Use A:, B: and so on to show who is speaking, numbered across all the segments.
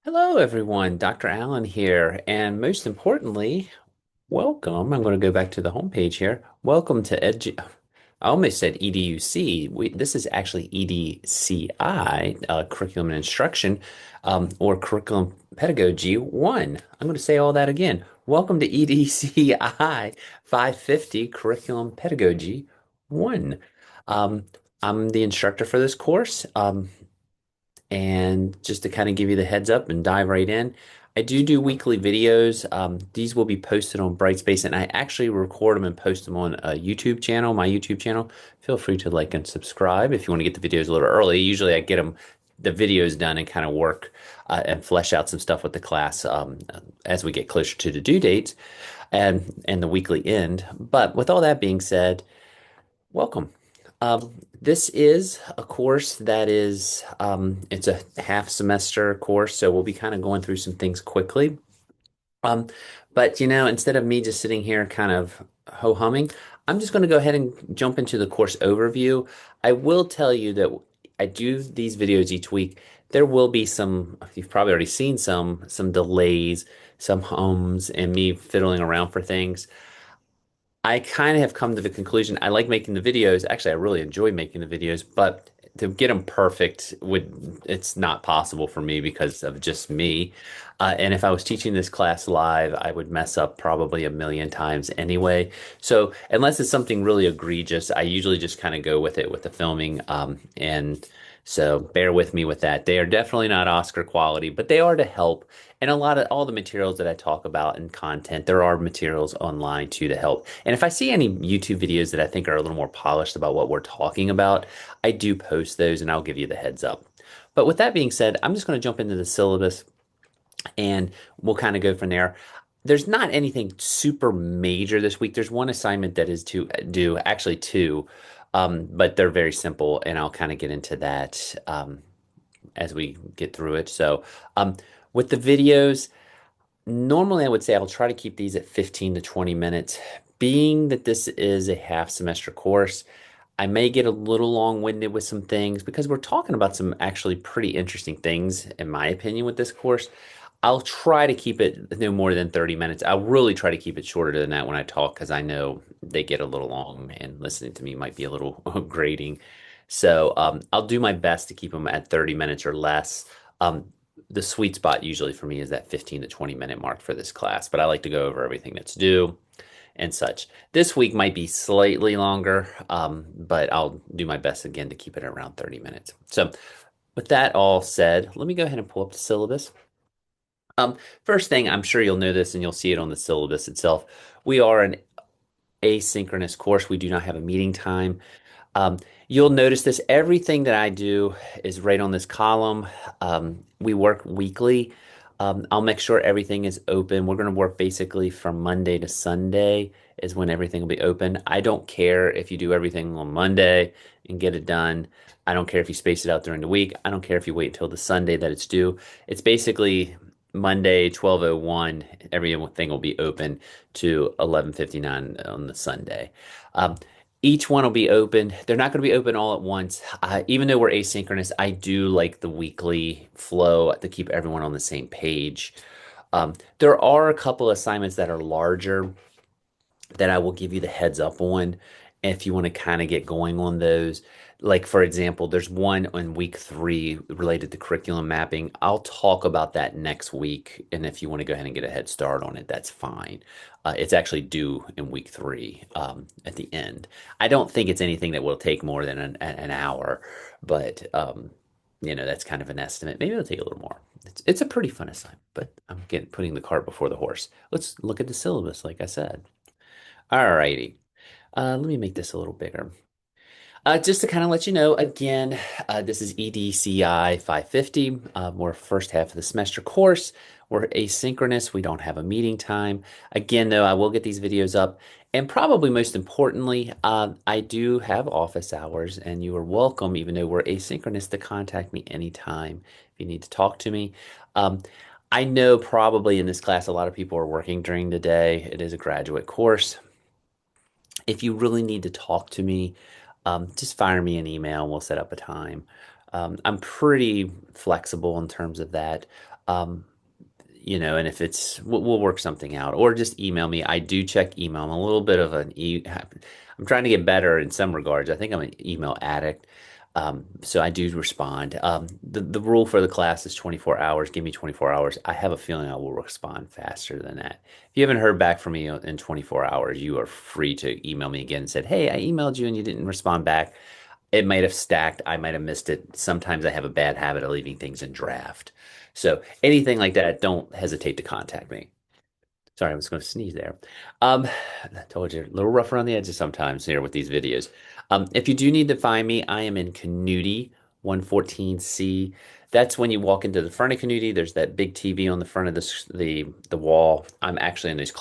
A: Hello, everyone. Dr. Allen here. And most importantly, welcome. I'm going to go back to the homepage here. Welcome to I almost said EDUC. This is actually EDCI, Curriculum and Instruction, or Curriculum Pedagogy 1. I'm going to say all that again. Welcome to EDCI 550, Curriculum Pedagogy 1. Um, I'm the instructor for this course. And just to kind of give you the heads up and dive right in, I do weekly videos. These will be posted on Brightspace, and I actually record them and post them on a YouTube channel, my YouTube channel. Feel free to like and subscribe if you want to get the videos a little early. Usually, I get the videos done and kind of work and flesh out some stuff with the class as we get closer to the due dates and the weekly end. But with all that being said, welcome. This is a course that is, it's a half semester course, so we'll be kind of going through some things quickly. Um, but instead of me just sitting here kind of ho-humming, I'm just going to go ahead and jump into the course overview. I will tell you that I do these videos each week. There will be you've probably already seen some delays, some hums, and me fiddling around for things. I kind of have come to the conclusion I like making the videos. Actually, I really enjoy making the videos, but to get them perfect it's not possible for me because of just me. And if I was teaching this class live, I would mess up probably a million times anyway. So unless it's something really egregious, I usually just kind of go with it with the filming. And so bear with me with that. They are definitely not Oscar quality, but they are to help. And a lot of all the materials that I talk about in content, there are materials online too to help. And if I see any YouTube videos that I think are a little more polished about what we're talking about, I do post those and I'll give you the heads up. But with that being said, I'm just going to jump into the syllabus and we'll kind of go from there. There's not anything super major this week. There's one assignment that is to do, actually two, but they're very simple, and I'll kind of get into that as we get through it. So, with the videos, normally I would say I'll try to keep these at 15 to 20 minutes. Being that this is a half semester course, I may get a little long-winded with some things because we're talking about some actually pretty interesting things, in my opinion, with this course. I'll try to keep it no more than 30 minutes. I'll really try to keep it shorter than that when I talk because I know they get a little long and listening to me might be a little grating. So I'll do my best to keep them at 30 minutes or less. The sweet spot usually for me is that 15 to 20 minute mark for this class, but I like to go over everything that's due and such. This week might be slightly longer, but I'll do my best again to keep it around 30 minutes. So with that all said, let me go ahead and pull up the syllabus. First thing, I'm sure you'll know this and you'll see it on the syllabus itself. We are an asynchronous course. We do not have a meeting time. Um, you'll notice this. Everything that I do is right on this column. We work weekly. I'll make sure everything is open. We're going to work basically from Monday to Sunday is when everything will be open. I don't care if you do everything on Monday and get it done. I don't care if you space it out during the week. I don't care if you wait until the Sunday that it's due. It's basically Monday, 12:01, everything will be open to 11:59 on the Sunday. Um, each one will be open. They're not going to be open all at once. Even though we're asynchronous, I do like the weekly flow to keep everyone on the same page. There are a couple assignments that are larger that I will give you the heads up on if you want to kind of get going on those. Like, for example, there's one on week 3 related to curriculum mapping. I'll talk about that next week. And if you want to go ahead and get a head start on it, that's fine. It's actually due in week 3 at the end. I don't think it's anything that will take more than an hour, but that's kind of an estimate. Maybe it'll take a little more. It's a pretty fun assignment, but I'm getting putting the cart before the horse. Let's look at the syllabus, like I said. All righty. Let me make this a little bigger. Just to kind of let you know, again, this is EDCI 550. We're first half of the semester course. We're asynchronous. We don't have a meeting time. Again, though, I will get these videos up. And probably most importantly, I do have office hours, and you are welcome, even though we're asynchronous, to contact me anytime if you need to talk to me. Um, I know probably in this class, a lot of people are working during the day. It is a graduate course. If you really need to talk to me, just fire me an email and we'll set up a time. I'm pretty flexible in terms of that. Um, and if we'll work something out or just email me. I do check email. I'm a little bit of I'm trying to get better in some regards. I think I'm an email addict. So I do respond. The rule for the class is 24 hours. Give me 24 hours. I have a feeling I will respond faster than that. If you haven't heard back from me in 24 hours, you are free to email me again and said, "Hey, I emailed you and you didn't respond back." It might have stacked. I might have missed it. Sometimes I have a bad habit of leaving things in draft. So anything like that, don't hesitate to contact me. Sorry, I was going to sneeze there. I told you, a little rough around the edges sometimes here with these videos. If you do need to find me, I am in Canute 114C. That's when you walk into the front of Canute. There's that big TV on the front of the wall. I'm actually in these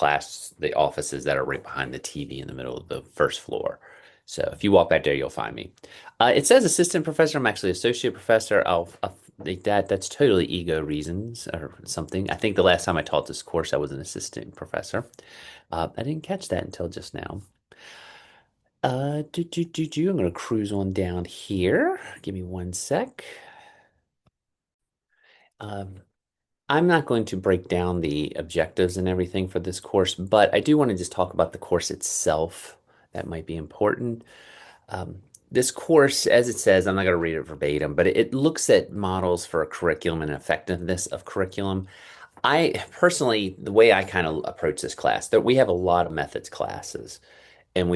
A: the offices that are right behind the TV in the middle of the first floor. So if you walk back there, you'll find me. It says assistant professor. I'm actually associate professor. I'll like that's totally ego reasons or something. I think the last time I taught this course, I was an assistant professor. I didn't catch that until just now. I'm gonna cruise on down here. Give me one sec. Um, I'm not going to break down the objectives and everything for this course, but I do want to just talk about the course itself. That might be important. Um, this course, as it says, I'm not going to read it verbatim, but it looks at models for a curriculum and effectiveness of curriculum. I personally, the way I kind of approach this class, that we have a lot of methods classes, and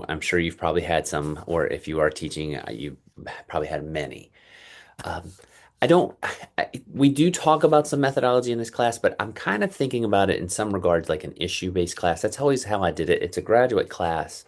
A: I'm sure you've probably had some, or if you are teaching, you probably had many. Um, I don't, we do talk about some methodology in this class, but I'm kind of thinking about it in some regards like an issue-based class. That's always how I did it. It's a graduate class.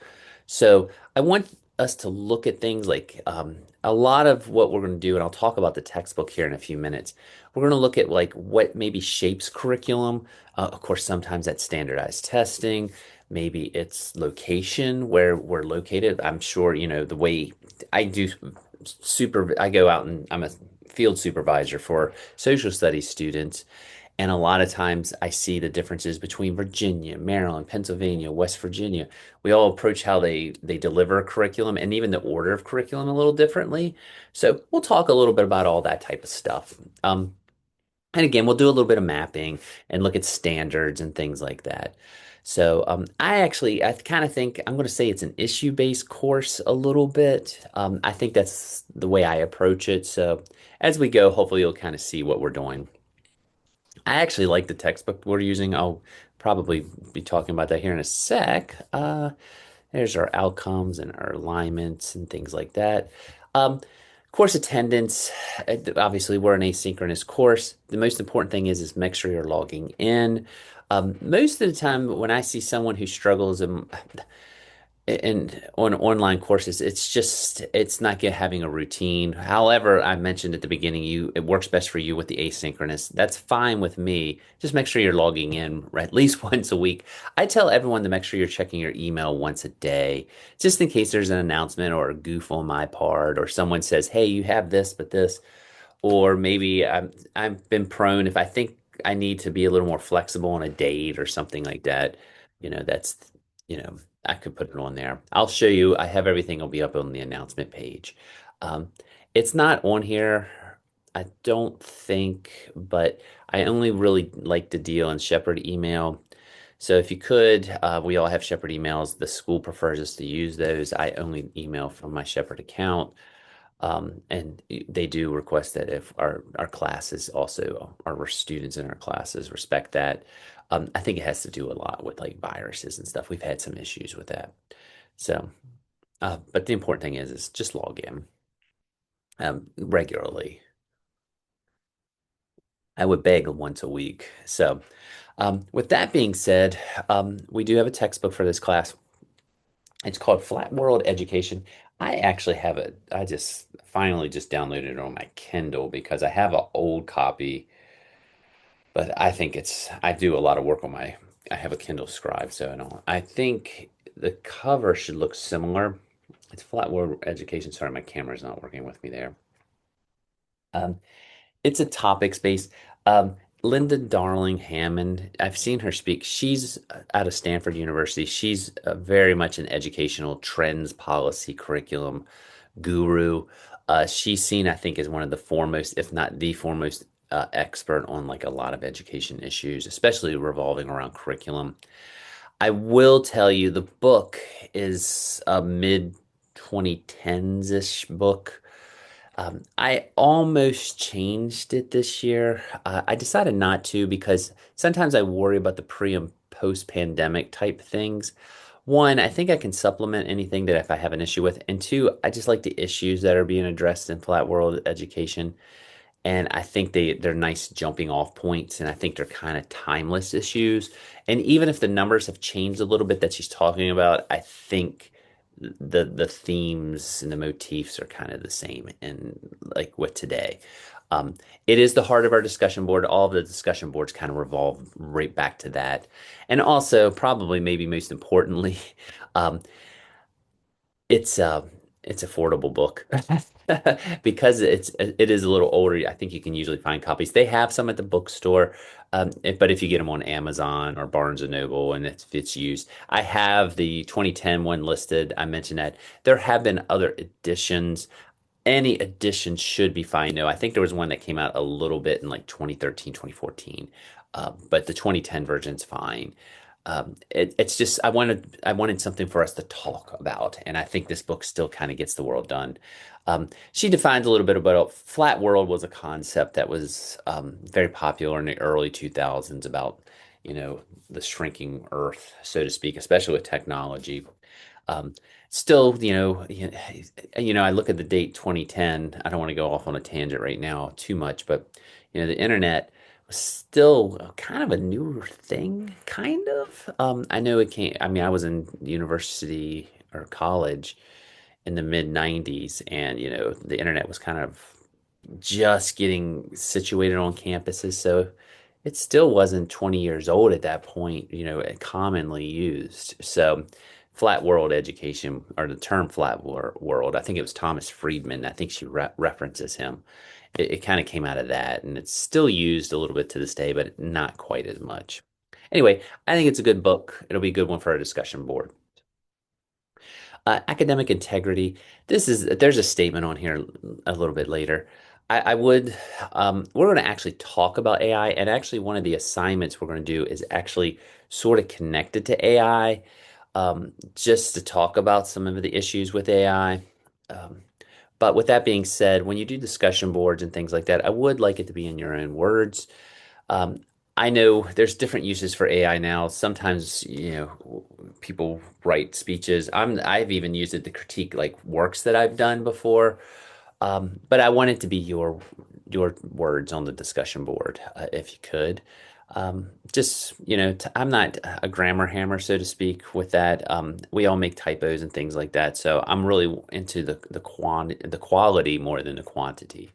A: So I want us to look at things like a lot of what we're going to do, and I'll talk about the textbook here in a few minutes. We're going to look at like what maybe shapes curriculum. Of course, sometimes that's standardized testing. Maybe it's location where we're located. I'm sure, the way I do I go out and I'm a field supervisor for social studies students. And a lot of times I see the differences between Virginia, Maryland, Pennsylvania, West Virginia. We all approach how they deliver a curriculum and even the order of curriculum a little differently. So we'll talk a little bit about all that type of stuff. And again, we'll do a little bit of mapping and look at standards and things like that. So I kind of think I'm going to say it's an issue-based course a little bit. I think that's the way I approach it. So as we go, hopefully you'll kind of see what we're doing. I actually like the textbook we're using. I'll probably be talking about that here in a sec. There's our outcomes and our alignments and things like that. Course attendance, obviously we're an asynchronous course. The most important thing is make sure you're logging in. Most of the time when I see someone who struggles and on online courses, it's not having a routine. However, I mentioned at the beginning, it works best for you with the asynchronous. That's fine with me. Just make sure you're logging in at least once a week. I tell everyone to make sure you're checking your email once a day, just in case there's an announcement or a goof on my part, or someone says, "Hey, you have this, but this." Or maybe I've been prone if I think I need to be a little more flexible on a date or something like that. That's you know I could put it on there. I'll show you. I have everything will be up on the announcement page. Um, it's not on here, I don't think, but I only really like to deal in Shepherd email. So if you could, we all have Shepherd emails. The school prefers us to use those. I only email from my Shepherd account. And they do request that if our classes also, our students in our classes respect that. I think it has to do a lot with like viruses and stuff. We've had some issues with that. So, but the important thing is just log in regularly. I would beg once a week. So, with that being said, we do have a textbook for this class. It's called Flat World Education. I actually have it. I just finally just downloaded it on my Kindle because I have an old copy, but I do a lot of work on I have a Kindle Scribe, so I think the cover should look similar. It's Flat World Education. Sorry, my camera's not working with me there. Um, it's a topics based. Linda Darling Hammond, I've seen her speak. She's out of Stanford University. She's very much an educational trends policy curriculum guru. She's seen, I think, as one of the foremost, if not the foremost, expert on like a lot of education issues, especially revolving around curriculum. I will tell you the book is a mid 2010s-ish book. I almost changed it this year. I decided not to because sometimes I worry about the pre and post pandemic type things. One, I think I can supplement anything that if I have an issue with. And two, I just like the issues that are being addressed in flat world education. And I think they're nice jumping off points, and I think they're kind of timeless issues. And even if the numbers have changed a little bit that she's talking about, I think the themes and the motifs are kind of the same in like with today. Um, it is the heart of our discussion board. All of the discussion boards kind of revolve right back to that. And also, probably maybe most importantly, um, it's it's affordable book because it is a little older. I think you can usually find copies. They have some at the bookstore, but if you get them on Amazon or Barnes and Noble and it's used, I have the 2010 one listed. I mentioned that there have been other editions. Any edition should be fine. No, I think there was one that came out a little bit in like 2013, 2014, but the 2010 version's fine. It's just I wanted something for us to talk about, and I think this book still kind of gets the world done. She defines a little bit about flat world was a concept that was very popular in the early 2000s about, the shrinking Earth, so to speak, especially with technology. Um, Still, I look at the date 2010. I don't want to go off on a tangent right now too much, but the internet was still kind of a newer thing, kind of. I know it can't. I mean, I was in university or college in the mid 90s, and the internet was kind of just getting situated on campuses, so it still wasn't 20 years old at that point, commonly used. So, flat world education, or the term world, I think it was Thomas Friedman. I think she references him. It kind of came out of that, and it's still used a little bit to this day, but not quite as much. Anyway, I think it's a good book. It'll be a good one for our discussion board. Academic integrity. There's a statement on here a little bit later. I would, we're going to actually talk about AI, and actually one of the assignments we're going to do is actually sort of connected to AI, just to talk about some of the issues with AI. Um, but with that being said, when you do discussion boards and things like that, I would like it to be in your own words. Um, I know there's different uses for AI now. Sometimes, people write speeches. I've even used it to critique like works that I've done before. But I want it to be your words on the discussion board, if you could. Just, I'm not a grammar hammer, so to speak, with that. We all make typos and things like that. So I'm really into the quality more than the quantity.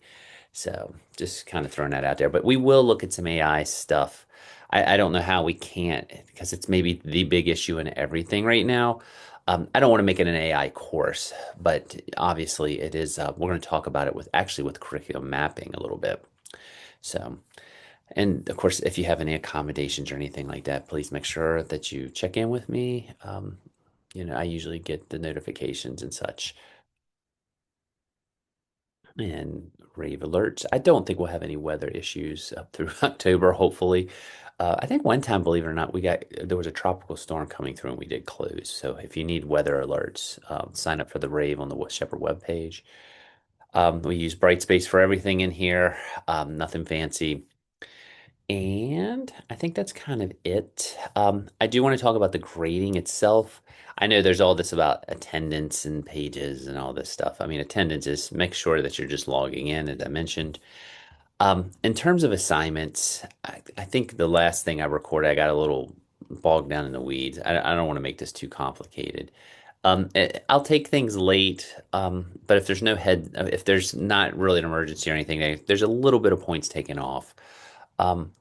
A: So just kind of throwing that out there. But we will look at some AI stuff. I don't know how we can't because it's maybe the big issue in everything right now. I don't want to make it an AI course, but obviously it is. We're going to talk about it with curriculum mapping a little bit. So, and of course, if you have any accommodations or anything like that, please make sure that you check in with me. I usually get the notifications and such. And rave alerts. I don't think we'll have any weather issues up through October, hopefully. I think one time, believe it or not, there was a tropical storm coming through and we did close. So if you need weather alerts, sign up for the rave on the West Shepherd webpage. We use Brightspace for everything in here, nothing fancy. And I think that's kind of it. I do want to talk about the grading itself. I know there's all this about attendance and pages and all this stuff. I mean, attendance is make sure that you're just logging in, as I mentioned. In terms of assignments, I think the last thing I recorded, I got a little bogged down in the weeds. I don't want to make this too complicated. I'll take things late, but if there's not really an emergency or anything, there's a little bit of points taken off. Um,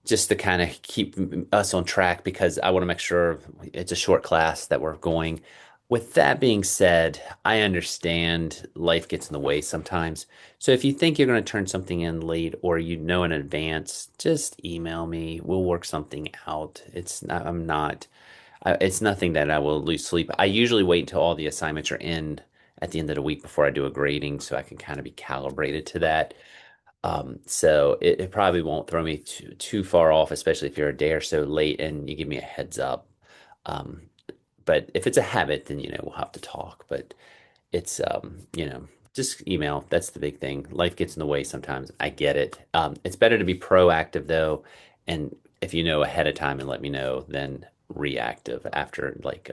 A: just to kind of keep us on track because I want to make sure it's a short class that we're going. With that being said, I understand life gets in the way sometimes. So if you think you're going to turn something in late or you know in advance, just email me. We'll work something out. It's nothing that I will lose sleep. I usually wait until all the assignments are in at the end of the week before I do a grading so I can kind of be calibrated to that. So it probably won't throw me too far off, especially if you're a day or so late and you give me a heads up. Um, but if it's a habit, then we'll have to talk. But it's just email. That's the big thing. Life gets in the way sometimes. I get it. It's better to be proactive though, and if you know ahead of time and let me know, than reactive after like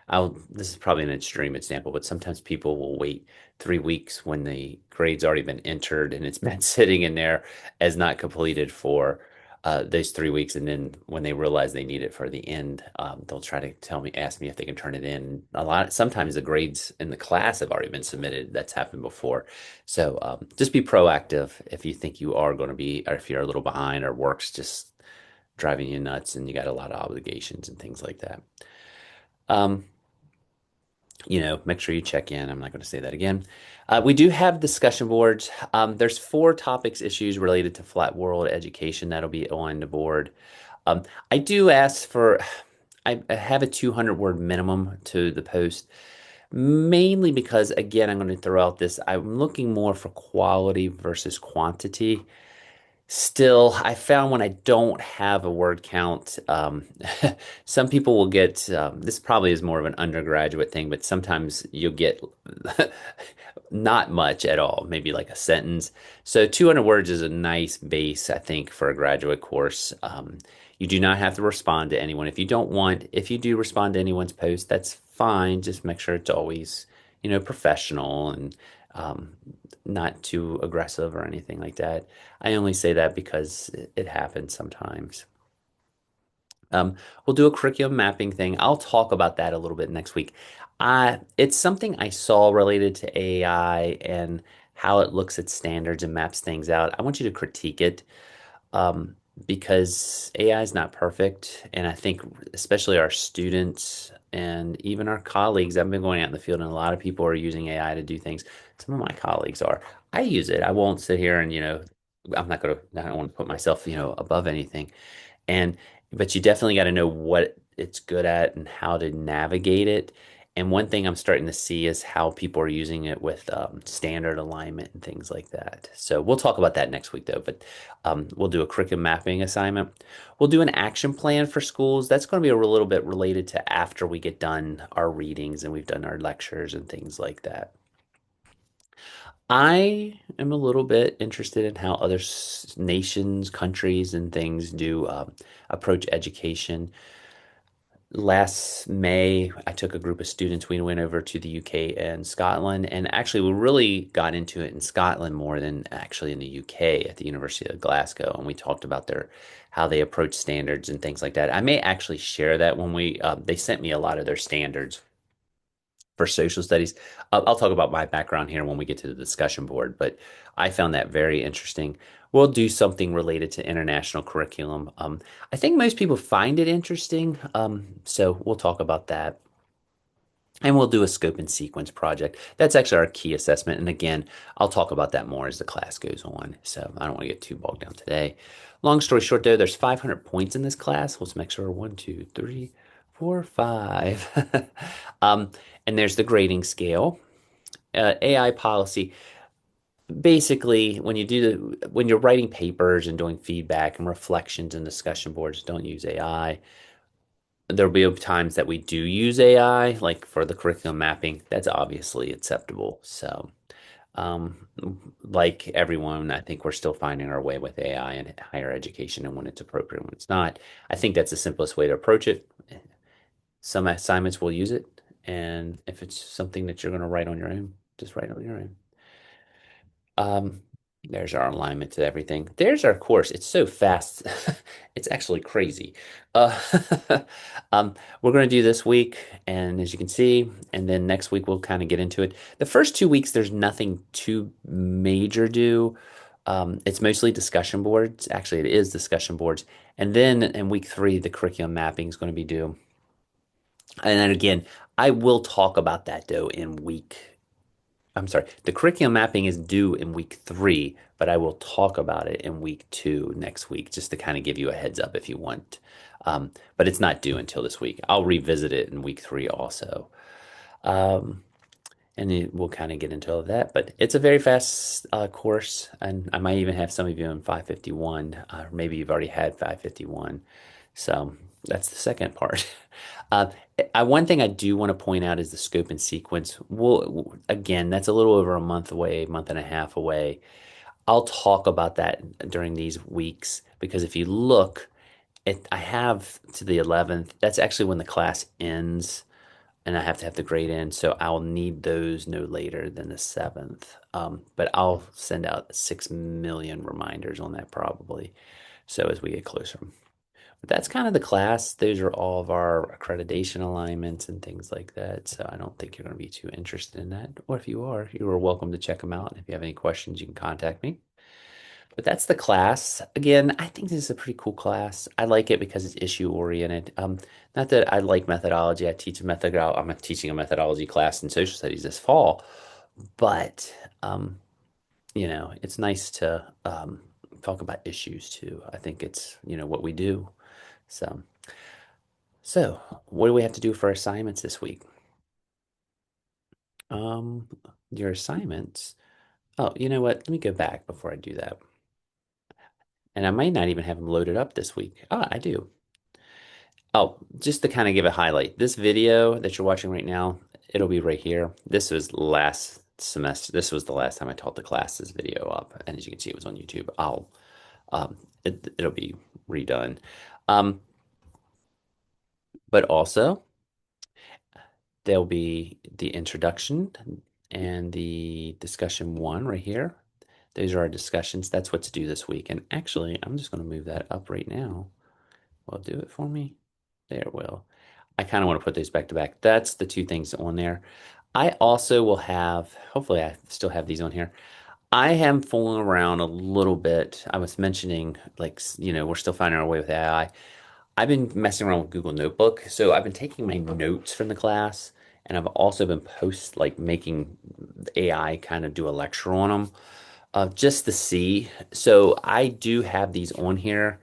A: I'll this is probably an extreme example, but sometimes people will wait 3 weeks when the grade's already been entered and it's been sitting in there as not completed for those 3 weeks, and then when they realize they need it for the end, they'll try to ask me if they can turn it in. Sometimes the grades in the class have already been submitted. That's happened before. So just be proactive if you think you are going to be, or if you're a little behind, or work's just driving you nuts and you got a lot of obligations and things like that. Um, make sure you check in. I'm not going to say that again. We do have discussion boards. There's 4 topics issues related to flat world education that'll be on the board. Um, I do ask for, I have a 200 word minimum to the post, mainly because, again, I'm going to throw out this, I'm looking more for quality versus quantity. Still, I found when I don't have a word count, some people will get, this probably is more of an undergraduate thing, but sometimes you'll get not much at all, maybe like a sentence. So 200 words is a nice base, I think, for a graduate course. You do not have to respond to anyone. If you do respond to anyone's post, that's fine. Just make sure it's always, professional and um, not too aggressive or anything like that. I only say that because it happens sometimes. Um, we'll do a curriculum mapping thing. I'll talk about that a little bit next week. It's something I saw related to AI and how it looks at standards and maps things out. I want you to critique it, um, because AI is not perfect. And I think especially our students and even our colleagues, I've been going out in the field and a lot of people are using AI to do things. Some of my colleagues are. I use it. I won't sit here and, I don't want to put myself, above anything. And but you definitely got to know what it's good at and how to navigate it. And one thing I'm starting to see is how people are using it with standard alignment and things like that. So we'll talk about that next week, though. But we'll do a curriculum mapping assignment. We'll do an action plan for schools. That's going to be a little bit related to after we get done our readings and we've done our lectures and things like that. I am a little bit interested in how other nations, countries, and things do approach education. Last May, I took a group of students. We went over to the UK and Scotland, and actually, we really got into it in Scotland more than actually in the UK at the University of Glasgow. And we talked about how they approach standards and things like that. I may actually share that when they sent me a lot of their standards for social studies. I'll talk about my background here when we get to the discussion board, but I found that very interesting. We'll do something related to international curriculum. I think most people find it interesting, so we'll talk about that. And we'll do a scope and sequence project. That's actually our key assessment. And again, I'll talk about that more as the class goes on. So I don't want to get too bogged down today. Long story short, though, there's 500 points in this class. Let's make sure 1, 2, 3, 4, 5. um, and there's the grading scale. AI policy. Basically, when you're writing papers and doing feedback and reflections and discussion boards, don't use AI. There'll be times that we do use AI, like for the curriculum mapping. That's obviously acceptable. So, um, like everyone, I think we're still finding our way with AI in higher education and when it's appropriate, when it's not. I think that's the simplest way to approach it. Some assignments will use it, and if it's something that you're going to write on your own, just write on your own. Um, there's our alignment to everything. There's our course. It's so fast. It's actually crazy. Uh, we're going to do this week, and as you can see, and then next week we'll kind of get into it. The first 2 weeks, there's nothing too major due. It's mostly discussion boards. Actually, it is discussion boards. And then in week 3, the curriculum mapping is going to be due. And then again, I will talk about that though in I'm sorry, the curriculum mapping is due in week 3, but I will talk about it in week 2 next week, just to kind of give you a heads up if you want. But it's not due until this week. I'll revisit it in week 3 also. Um, And we'll kind of get into all of that. But it's a very fast course, and I might even have some of you in 551, or maybe you've already had 551. So that's the second part. Uh, one thing I do want to point out is the scope and sequence. Well, again, that's a little over a month away, month and a half away. I'll talk about that during these weeks because if you look, I have to the 11th. That's actually when the class ends and I have to have the grade in, so I'll need those no later than the 7th. But I'll send out 6 million reminders on that probably. So as we get closer. But that's kind of the class. Those are all of our accreditation alignments and things like that. So I don't think you're going to be too interested in that. Or if you are, you are welcome to check them out. And if you have any questions, you can contact me. But that's the class. Again, I think this is a pretty cool class. I like it because it's issue oriented. Not that I like methodology. I teach a methodology. I'm teaching a methodology class in social studies this fall, but it's nice to talk about issues too. I think it's what we do. So, so what do we have to do for assignments this week? Um, your assignments. Oh, you know what? Let me go back before I do that. And I might not even have them loaded up this week. Ah, I do. Oh, just to kind of give a highlight, this video that you're watching right now, it'll be right here. This was last semester. This was the last time I taught the class this video up. And as you can see, it was on YouTube. It'll be redone. Um, but also there'll be the introduction and the discussion one right here. Those are our discussions. That's what to do this week. And actually, I'm just going to move that up right now. Will it do it for me? There it will. I kind of want to put those back to back. That's the two things on there. I also will have, hopefully I still have these on here. I am fooling around a little bit. I was mentioning, like, we're still finding our way with AI. I've been messing around with Google Notebook. So I've been taking my notes from the class and I've also been making AI kind of do a lecture on them just to see. So I do have these on here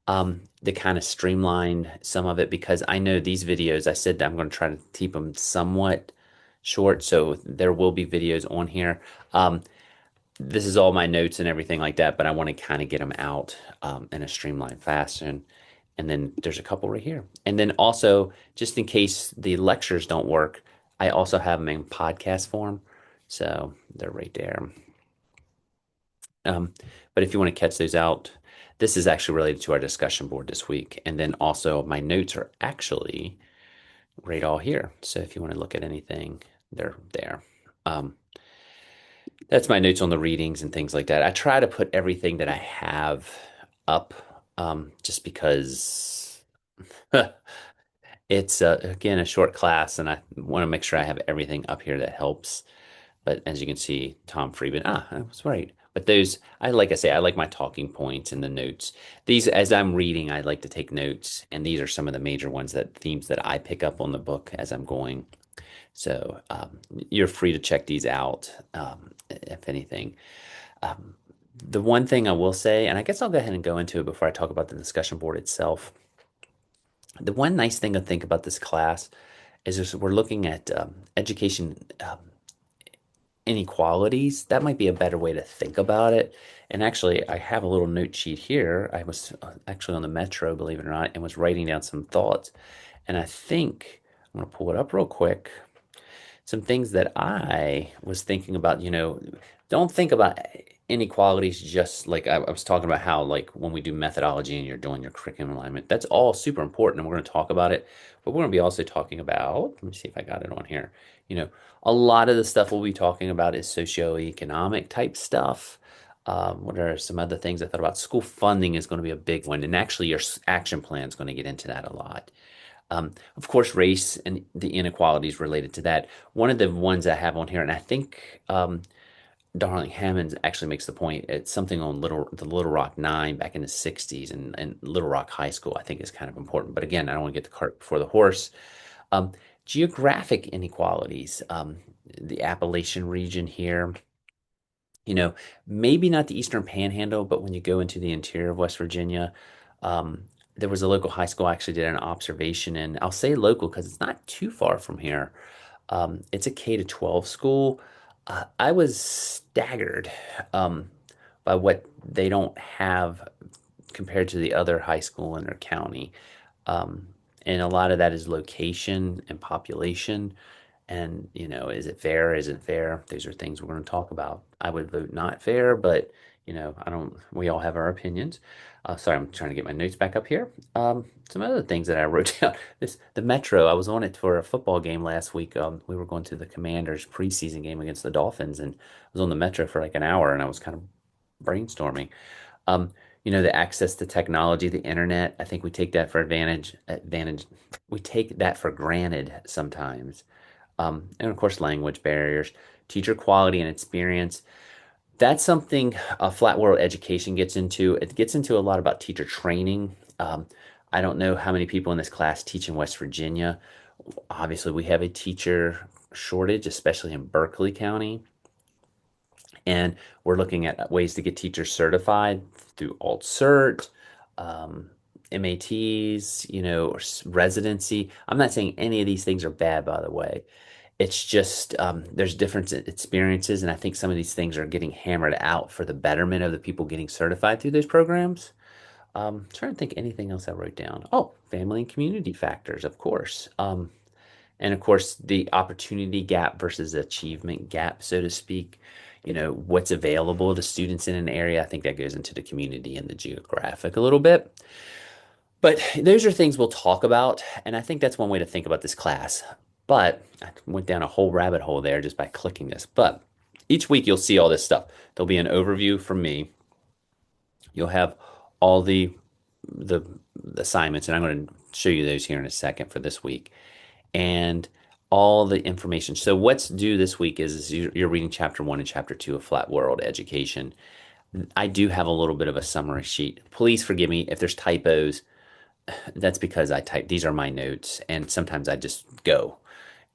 A: to kind of streamline some of it because I know these videos, I said that I'm going to try to keep them somewhat short. So there will be videos on here. This is all my notes and everything like that, but I want to kind of get them out in a streamlined fashion. And then there's a couple right here. And then also, just in case the lectures don't work, I also have them in podcast form. So they're right there. Um, but if you want to catch those out, this is actually related to our discussion board this week. And then also my notes are actually right all here. So if you want to look at anything, they're there. Um, that's my notes on the readings and things like that. I try to put everything that I have up just because it's again a short class and I want to make sure I have everything up here that helps. But as you can see, Tom Friedman, I was right. But those, like I say, I like my talking points and the notes. These, as I'm reading, I like to take notes, and these are some of the major ones themes that I pick up on the book as I'm going. So you're free to check these out, if anything. Um, the one thing I will say, and I guess I'll go ahead and go into it before I talk about the discussion board itself. The one nice thing to think about this class is just we're looking at education inequalities. That might be a better way to think about it. And actually, I have a little note sheet here. I was actually on the metro, believe it or not, and was writing down some thoughts. And I think I'm going to pull it up real quick. Some things that I was thinking about, don't think about inequalities just like I was talking about how, like, when we do methodology and you're doing your curriculum alignment, that's all super important. And we're going to talk about it. But we're going to be also talking about, let me see if I got it on here. You know, a lot of the stuff we'll be talking about is socioeconomic type stuff. What are some other things I thought about? School funding is going to be a big one. And actually, your action plan is going to get into that a lot. Of course, race and the inequalities related to that. One of the ones I have on here, and I think Darling Hammond actually makes the point. It's something on the Little Rock Nine back in the '60s, and Little Rock High School. I think is kind of important. But again, I don't want to get the cart before the horse. Um, Geographic inequalities. The Appalachian region here. You know, maybe not the Eastern Panhandle, but when you go into the interior of West Virginia, there was a local high school I actually did an observation in. I'll say local because it's not too far from here. It's a K to 12 school. I was staggered um, by what they don't have compared to the other high school in their county. Um, and a lot of that is location and population. And, is it fair? Isn't fair? These are things we're going to talk about. I would vote not fair, but, I don't, we all have our opinions. Sorry, I'm trying to get my notes back up here. Some other things that I wrote down. The Metro, I was on it for a football game last week. We were going to the Commanders preseason game against the Dolphins, and I was on the Metro for like an hour, and I was kind of brainstorming. Um, the access to technology, the internet, I think we take that for advantage. We take that for granted sometimes. And of course, language barriers, teacher quality and experience. That's something flat world education gets into. It gets into a lot about teacher training. I don't know how many people in this class teach in West Virginia. Obviously, we have a teacher shortage, especially in Berkeley County. And we're looking at ways to get teachers certified through alt cert, um, MATs, residency. I'm not saying any of these things are bad, by the way. It's just there's different experiences, and I think some of these things are getting hammered out for the betterment of the people getting certified through those programs. Trying to think anything else I wrote down. Oh, family and community factors, of course. And of course, the opportunity gap versus achievement gap, so to speak. What's available to students in an area. I think that goes into the community and the geographic a little bit. But those are things we'll talk about. And I think that's one way to think about this class. But I went down a whole rabbit hole there just by clicking this. But each week you'll see all this stuff. There'll be an overview from me. You'll have all the assignments, and I'm going to show you those here in a second for this week, and all the information. So what's due this week is you're reading chapter 1 and chapter 2 of Flat World Education. I do have a little bit of a summary sheet. Please forgive me if there's typos. That's because I type, these are my notes, and sometimes I just go.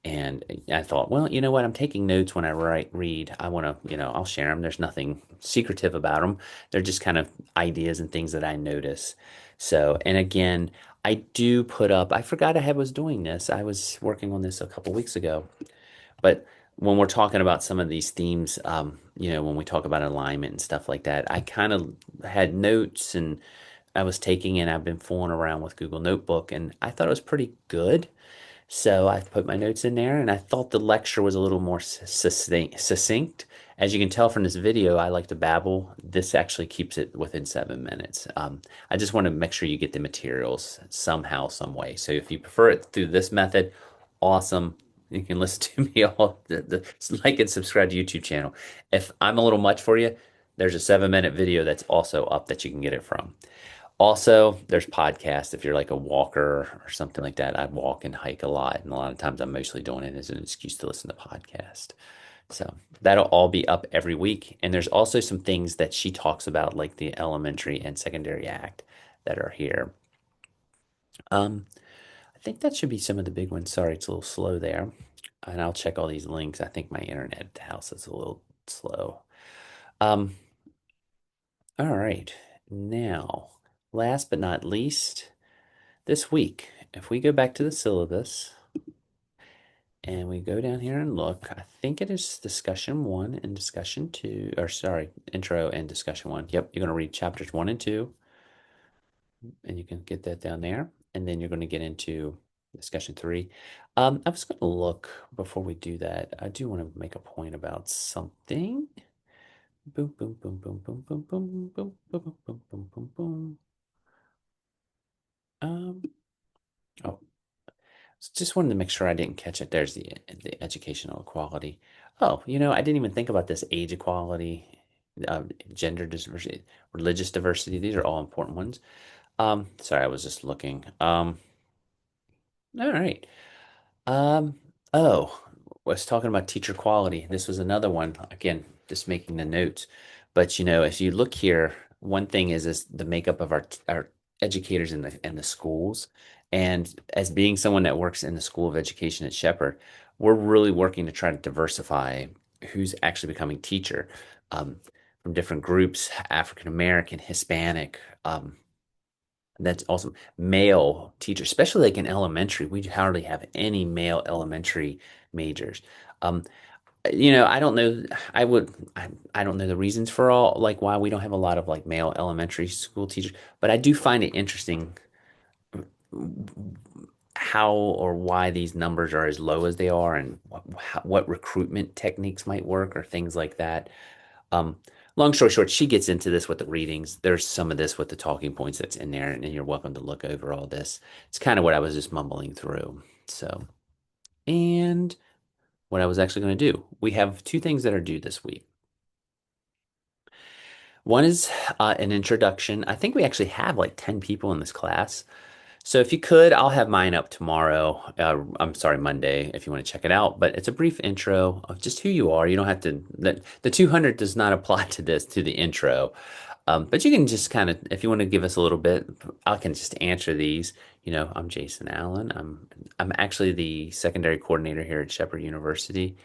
A: And I thought, well, you know what? I'm taking notes when I read. I want to, I'll share them. There's nothing secretive about them. They're just kind of ideas and things that I notice. So, and again, I do put up, I forgot was doing this. I was working on this a couple weeks ago. But when we're talking about some of these themes, when we talk about alignment and stuff like that, I kind of had notes and I was taking and I've been fooling around with Google Notebook, and I thought it was pretty good. So I put my notes in there, and I thought the lecture was a little more succinct. As you can tell from this video, I like to babble. This actually keeps it within 7 minutes. I just want to make sure you get the materials somehow, some way. So if you prefer it through this method, awesome. You can listen to me all like and subscribe to YouTube channel. If I'm a little much for you, there's a 7-minute video that's also up that you can get it from. Also, there's podcasts if you're like a walker or something like that. I walk and hike a lot, and a lot of times I'm mostly doing it as an excuse to listen to podcast. So that'll all be up every week. And there's also some things that she talks about, like the Elementary and Secondary Act, that are here. I think that should be some of the big ones. Sorry, it's a little slow there. And I'll check all these links. I think my internet at the house is a little slow. Um, all right. Now, last but not least, this week, if we go back to the syllabus and we go down here and look, I think it is discussion 1 and discussion 2, or sorry, intro and discussion 1. Yep, you're going to read chapters 1 and 2, and you can get that down there. And then you're going to get into discussion 3. I was going to look before we do that. I do want to make a point about something. Boom, boom, boom, boom, boom, boom, boom, boom, boom, boom, boom, boom, boom. Um, oh, just wanted to make sure I didn't catch it. There's the educational equality. Oh, I didn't even think about this age equality, gender diversity, religious diversity. These are all important ones. Sorry, I was just looking. All right. Um, oh, was talking about teacher quality. This was another one. Again, just making the notes. But if you look here, one thing is the makeup of our educators in the schools. And as being someone that works in the School of Education at Shepherd, we're really working to try to diversify who's actually becoming teacher, um, from different groups, African American, Hispanic, That's awesome. Male teachers, especially like in elementary, we hardly have any male elementary majors. Um, I don't know. I don't know the reasons for all like why we don't have a lot of like male elementary school teachers, but I do find it interesting how or why these numbers are as low as they are and what recruitment techniques might work or things like that. Um, Long story short, she gets into this with the readings. There's some of this with the talking points that's in there, and you're welcome to look over all this. It's kind of what I was just mumbling through. So, and what I was actually going to do. We have two things that are due this week. One is an introduction. I think we actually have like 10 people in this class. So if you could, I'll have mine up tomorrow. I'm sorry, Monday, if you want to check it out. But it's a brief intro of just who you are. You don't have to, the 200 does not apply to this, to the intro. But you can just kind of, if you want to give us a little bit, I can just answer these. I'm Jason Allen. I'm actually the secondary coordinator here at Shepherd University,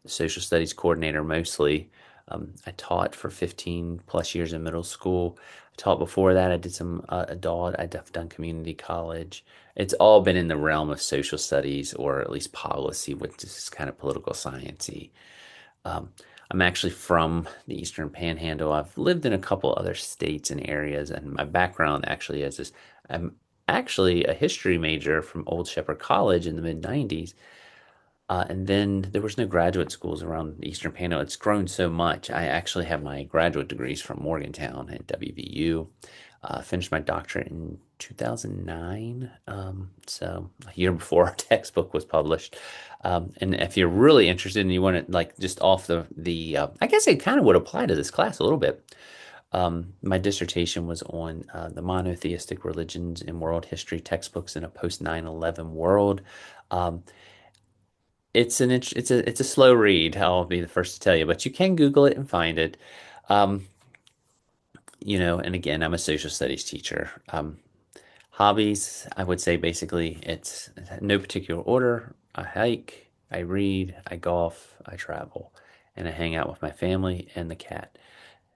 A: social studies coordinator mostly. I taught for 15 plus years in middle school. I taught before that. I did some adult. I've done community college. It's all been in the realm of social studies or at least policy, which is kind of political sciencey. Um, I'm actually from the Eastern Panhandle. I've lived in a couple other states and areas, and my background actually is this. I'm actually a history major from Old Shepherd College in the mid 90s. And then there was no graduate schools around the Eastern Panhandle. It's grown so much. I actually have my graduate degrees from Morgantown and WVU. Finished my doctorate in 2009, so a year before our textbook was published. And if you're really interested and you want to like just off I guess it kind of would apply to this class a little bit. My dissertation was on the monotheistic religions in world history textbooks in a post 9/11 world. Um, it's a slow read. I'll be the first to tell you, but you can Google it and find it. Um, and again, I'm a social studies teacher. Hobbies, I would say basically it's no particular order. I hike, I read, I golf, I travel, and I hang out with my family and the cat.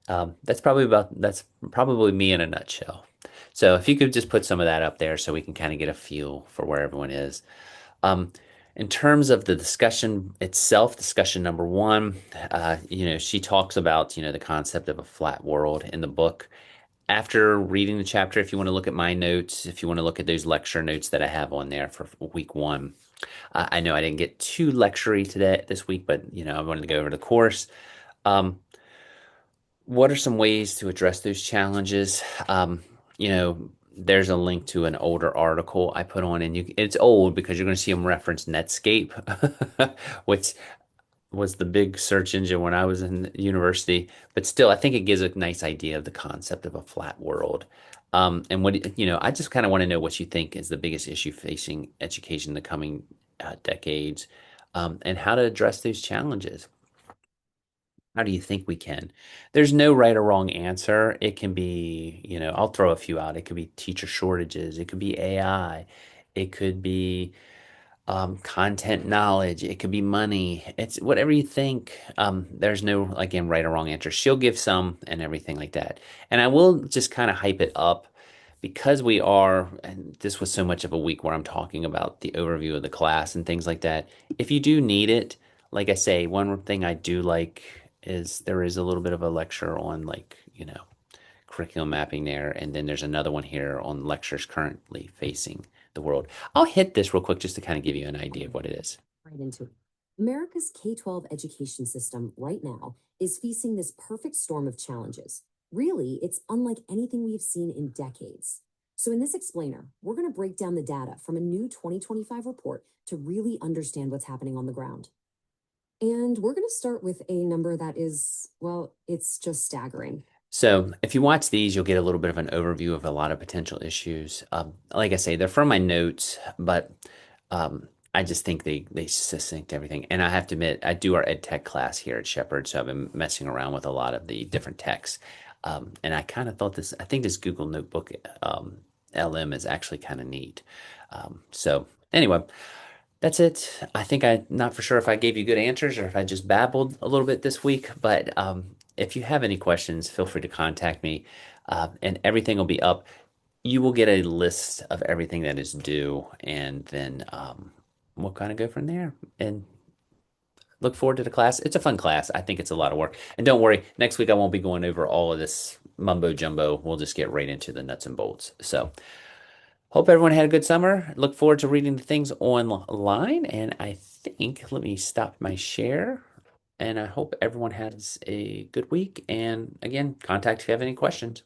A: That's probably me in a nutshell. So if you could just put some of that up there so we can kind of get a feel for where everyone is. Um, in terms of the discussion itself, discussion number one, she talks about, the concept of a flat world in the book. After reading the chapter, if you want to look at my notes, if you want to look at those lecture notes that I have on there for week one, I know I didn't get too lectury today this week, but I wanted to go over the course. Um, what are some ways to address those challenges? You know, there's a link to an older article I put on, and it's old because you're going to see them reference Netscape, which was the big search engine when I was in university. But still, I think it gives a nice idea of the concept of a flat world. And I just kind of want to know what you think is the biggest issue facing education in the coming decades, and how to address those challenges. How do you think we can? There's no right or wrong answer. It can be, I'll throw a few out. It could be teacher shortages. It could be AI. It could be content knowledge. It could be money. It's whatever you think. There's no, again, right or wrong answer. She'll give some and everything like that. And I will just kind of hype it up because and this was so much of a week where I'm talking about the overview of the class and things like that. If you do need it, like I say, one thing I do like is there is a little bit of a lecture on like, curriculum mapping there. And then there's another one here on lectures currently facing the world. I'll hit this real quick just to kind of give you an idea of what it is.
B: Right into it. America's K-12 education system right now is facing this perfect storm of challenges. Really, it's unlike anything we've seen in decades. So in this explainer, we're going to break down the data from a new 2025 report to really understand what's happening on the ground. And we're going to start with a number that is, well, it's just staggering.
A: So if you watch these, you'll get a little bit of an overview of a lot of potential issues. Like I say, they're from my notes, but I just think they succinct everything. And I have to admit, I do our ed tech class here at Shepherd, so I've been messing around with a lot of the different texts. And I kind of thought I think this Google Notebook LM is actually kind of neat. So anyway, that's it. I think I'm not for sure if I gave you good answers or if I just babbled a little bit this week, but if you have any questions, feel free to contact me, and everything will be up. you will get a list of everything that is due, and then we'll kind of go from there. And look forward to the class. It's a fun class. I think it's a lot of work. And don't worry, next week I won't be going over all of this mumbo jumbo. We'll just get right into the nuts and bolts. So, hope everyone had a good summer. Look forward to reading the things online. And I think, let me stop my share. And I hope everyone has a good week. And again, contact if you have any questions.